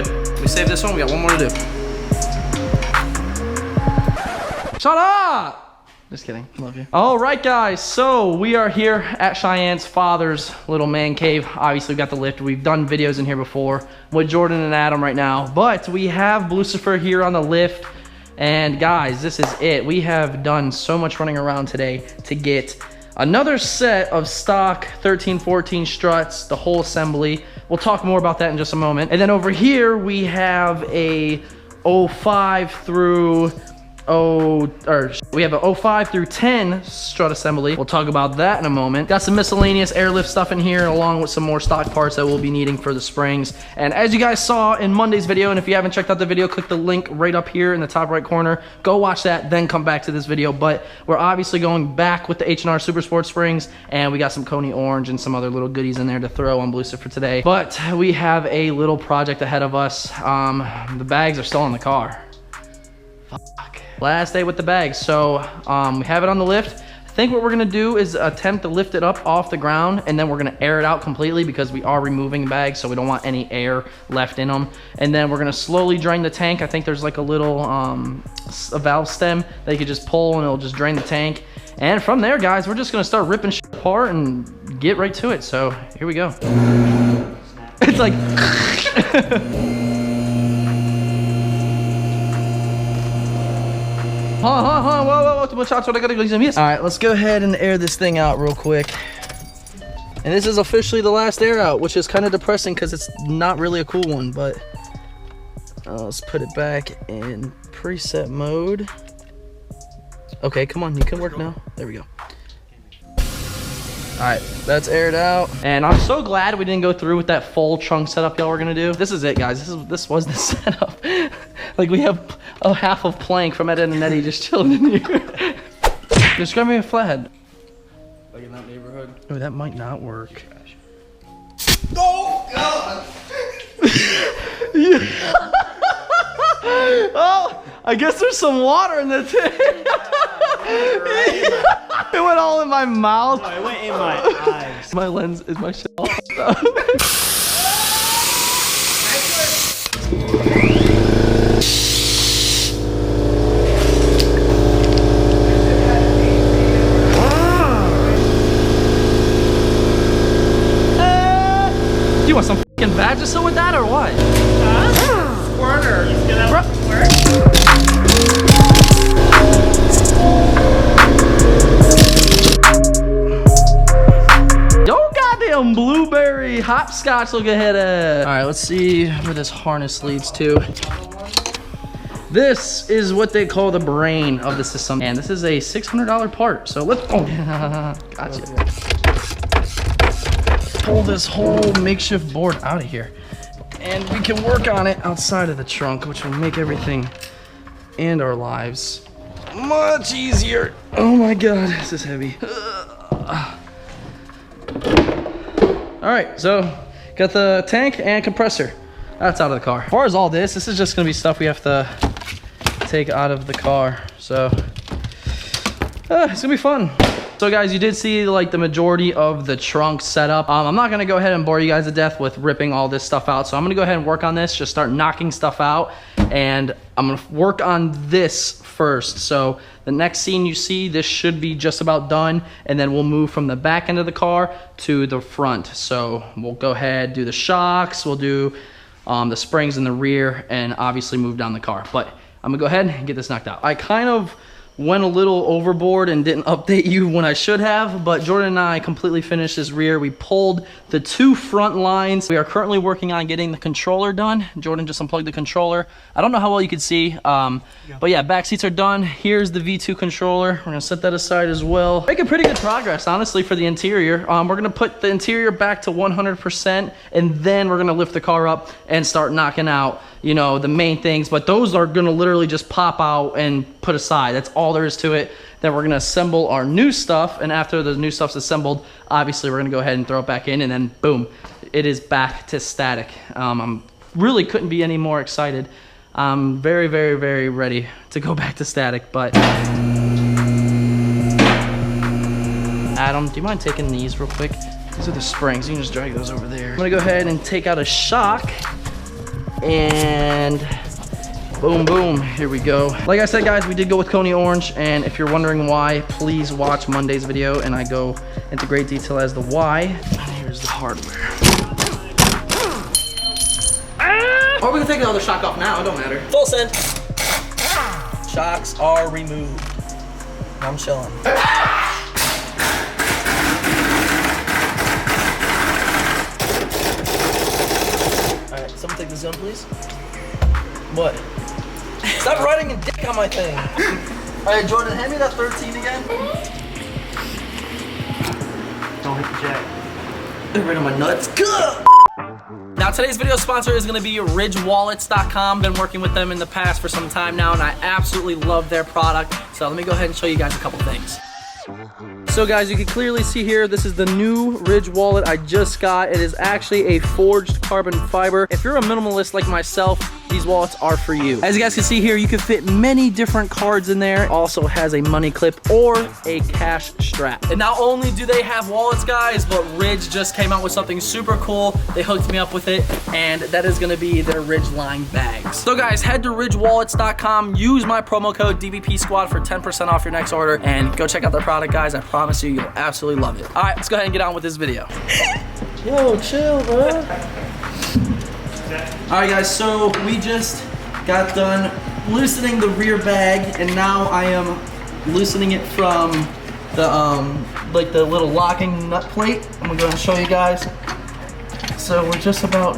good. We saved this one. We got one more to do. Shut up! Just kidding. Love you. All right, guys. So we are here at Cheyenne's father's little man cave. Obviously, we got the lift. We've done videos in here before with Jordan and Adam right now. But we have Lucifer here on the lift. And guys, this is it. We have done so much running around today to get another set of stock 13-14 struts, the whole assembly. We'll talk more about that in just a moment. And then over here, we have a 05 through... we have a 05 through 10 strut assembly. We'll talk about that in a moment. Got some miscellaneous airlift stuff in here, along with some more stock parts that we'll be needing for the springs. And as you guys saw in Monday's video, and if you haven't checked out the video, click the link right up here in the top right corner. Go watch that, then come back to this video. But we're obviously going back with the H&R Super Sport Springs, and we got some Koni Orange and some other little goodies in there to throw on Lucifer today. But we have a little project ahead of us. The bags are still in the car. Fuck. Last day with the bags. So we have it on the lift. I think what we're gonna do is attempt to lift it up off the ground, and then we're gonna air it out completely because we are removing the bags, so we don't want any air left in them. And then we're gonna slowly drain the tank. I think there's like a little a valve stem that you could just pull and it'll just drain the tank. And from there, guys, we're just gonna start ripping shit apart and get right to it. So here we go. It's like whoa, too much shots, what I gotta go miss. All right, let's go ahead and air this thing out real quick. And this is officially the last air out, which is kind of depressing because it's not really a cool one, but let's put it back in preset mode. Okay, come on, you can work now. There we go. All right, that's aired out. And I'm so glad we didn't go through with that full trunk setup y'all were gonna do. This is it, guys. This was the setup. Like, we have a half of plank from Ed and Eddie just chilling in here. Just grab me a flathead. Like in that neighborhood? Oh, that might not work. Oh, God! Oh, I guess there's some water in the tank. It went all in my mouth. No, it went in my eyes. My lens is my shit. Do you want some fucking Vagisil with that or what? Squirter. He's gonna squirt. Goddamn blueberry hopscotch looking head at. All right, let's see where this harness leads to. This is what they call the brain of the system, and this is a $600 part. So let's gotcha. Pull this whole makeshift board out of here, and we can work on it outside of the trunk, which will make everything and our lives much easier. Oh my God, this is heavy. All right, so got the tank and compressor. That's out of the car. As far as all this is just gonna be stuff we have to take out of the car. So it's gonna be fun. So guys, you did see like the majority of the trunk setup. I'm not gonna go ahead and bore you guys to death with ripping all this stuff out. So I'm gonna go ahead and work on this, just start knocking stuff out. And I'm gonna work on this first. So the next scene you see, this should be just about done. And then we'll move from the back end of the car to the front. So we'll go ahead, do the shocks, we'll do the springs in the rear, and obviously move down the car. But I'm gonna go ahead and get this knocked out. I kind of went a little overboard and didn't update you when I should have, but Jordan and I completely finished this rear. We pulled the two front lines. We are currently working on getting the controller done. Jordan just unplugged the controller. I don't know how well you can see, but yeah, back seats are done. Here's the V2 controller. We're gonna set that aside as well. Making pretty good progress, honestly, for the interior. We're gonna put the interior back to 100%, and then we're gonna lift the car up and start knocking out, you know, the main things, but those are gonna literally just pop out and put aside. That's all there is to it. Then we're gonna assemble our new stuff, and after the new stuff's assembled, obviously we're gonna go ahead and throw it back in, and then boom, it is back to static. I'm really couldn't be any more excited. I'm very, very, very ready to go back to static, but Adam, do you mind taking these real quick? These are the springs, you can just drag those over there. I'm gonna go ahead and take out a shock. And boom, boom, here we go. Like I said, guys, we did go with Koni Orange, and if you're wondering why, please watch Monday's video, and I go into great detail as to why. And here's the hardware. Or we can take the other shock off now, it don't matter. Full send. Shocks are removed. I'm chilling. All right, someone take this gun, please. What? Stop riding a dick on my thing. All right, Jordan, hand me that 13 again. Don't hit the jack. Get rid of my nuts. Good. Now today's video sponsor is going to be ridgewallets.com. Been working with them in the past for some time now, and I absolutely love their product. So let me go ahead and show you guys a couple things. So guys, you can clearly see here, this is the new Ridge wallet I just got. It is actually a forged carbon fiber. If you're a minimalist like myself, these wallets are for you. As you guys can see here, you can fit many different cards in there. It also has a money clip or a cash strap. And not only do they have wallets, guys, but Ridge just came out with something super cool. They hooked me up with it, and that is gonna be their Ridge line bags. So guys, head to ridgewallets.com, use my promo code DBP Squad for 10% off your next order, and go check out their product, guys. I promise you, you'll absolutely love it. All right, let's go ahead and get on with this video. Yo, chill, bro. All right, guys, so we just got done loosening the rear bag, and now I am loosening it from the like the little locking nut plate. I'm gonna go and show you guys. So we're just about,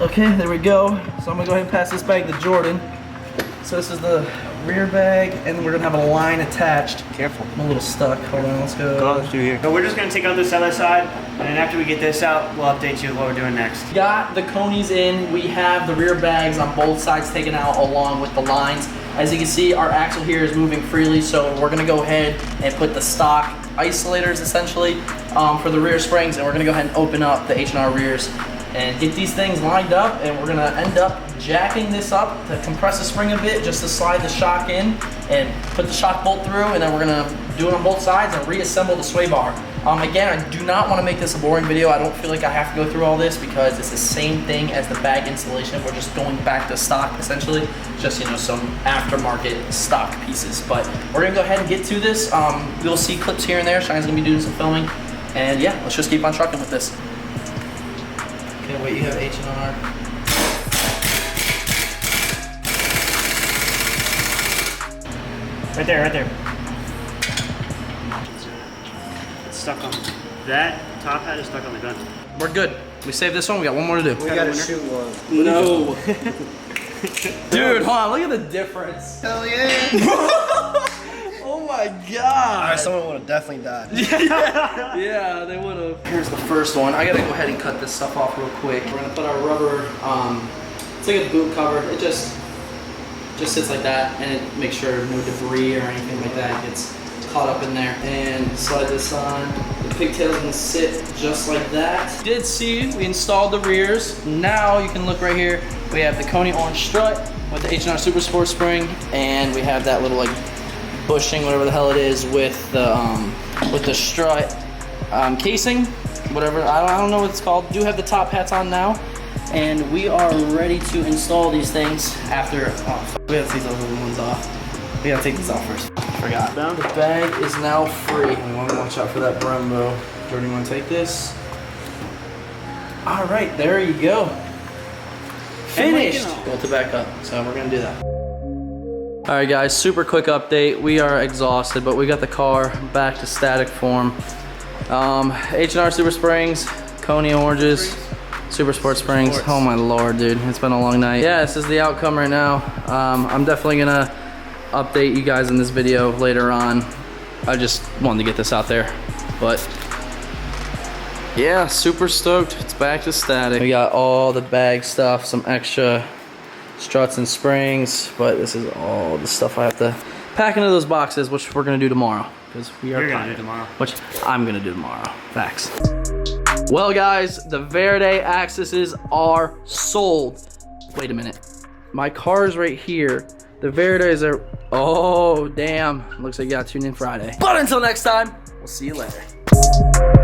okay, there we go. So I'm gonna go ahead and pass this bag to Jordan. So this is the rear bag, and we're gonna have a line attached. Careful. I'm a little stuck. Hold on, let's go. Go, let's do here. So we're just gonna take out this other side, and then after we get this out, we'll update you what we're doing next. Got the Konis in. We have the rear bags on both sides taken out along with the lines. As you can see, our axle here is moving freely, so we're gonna go ahead and put the stock isolators essentially for the rear springs, and we're gonna go ahead and open up the H&R rears and get these things lined up, and we're gonna end up jacking this up to compress the spring a bit just to slide the shock in and put the shock bolt through, and then we're gonna do it on both sides and reassemble the sway bar. Again, I do not want to make this a boring video. I don't feel like I have to go through all this because it's the same thing as the bag installation. We're just going back to stock essentially, just, you know, some aftermarket stock pieces. But we're gonna go ahead and get to this. You'll see clips here and there. Shine's gonna be doing some filming, and yeah, let's just keep on trucking with this. Okay, wait, you have H&R. Right there, right there. It's stuck on that top hat is stuck on the gun. We're good. We saved this one. We got one more to do. We gotta shoot one. No. Dude, hold on. Look at the difference. Hell yeah. Oh my god. Alright, someone would have definitely died. Yeah, they would have. Here's the first one. I gotta go ahead and cut this stuff off real quick. We're gonna put our rubber, it's like a boot cover. It just sits like that, and it makes sure no debris or anything like that gets caught up in there. And slide this on. The pigtail's gonna sit just like that. You did see we installed the rears. Now you can look right here. We have the Koni Orange strut with the H&R Super Sport Spring, and we have that little like bushing, whatever the hell it is, with the strut casing, whatever. I don't know what it's called. Do have the top hats on now, and we are ready to install these things after. We gotta take those other ones off. We gotta take these off first. Forgot. The bag is now free. We want to watch out for that Brembo. Jordan, you want to take this? All right, there you go. Finished. Bolt it back up. So we're gonna do that. All right, guys. Super quick update. We are exhausted, but we got the car back to static form. H&R Super Springs, Koni Oranges, Super Sport Springs. Oh my lord, dude. It's been a long night. Yeah, this is the outcome right now. I'm definitely gonna update you guys in this video later on. I just wanted to get this out there, but yeah, super stoked. It's back to static. We got all the bag stuff, some extra struts and springs, but this is all the stuff I have to pack into those boxes, which we're gonna do tomorrow because we are tired. Which I'm gonna do tomorrow. Facts. Well, guys, the Verde axes are sold. Wait a minute. My car's right here. The Verdes are, oh, damn. Looks like you got to tune in Friday. But until next time, we'll see you later.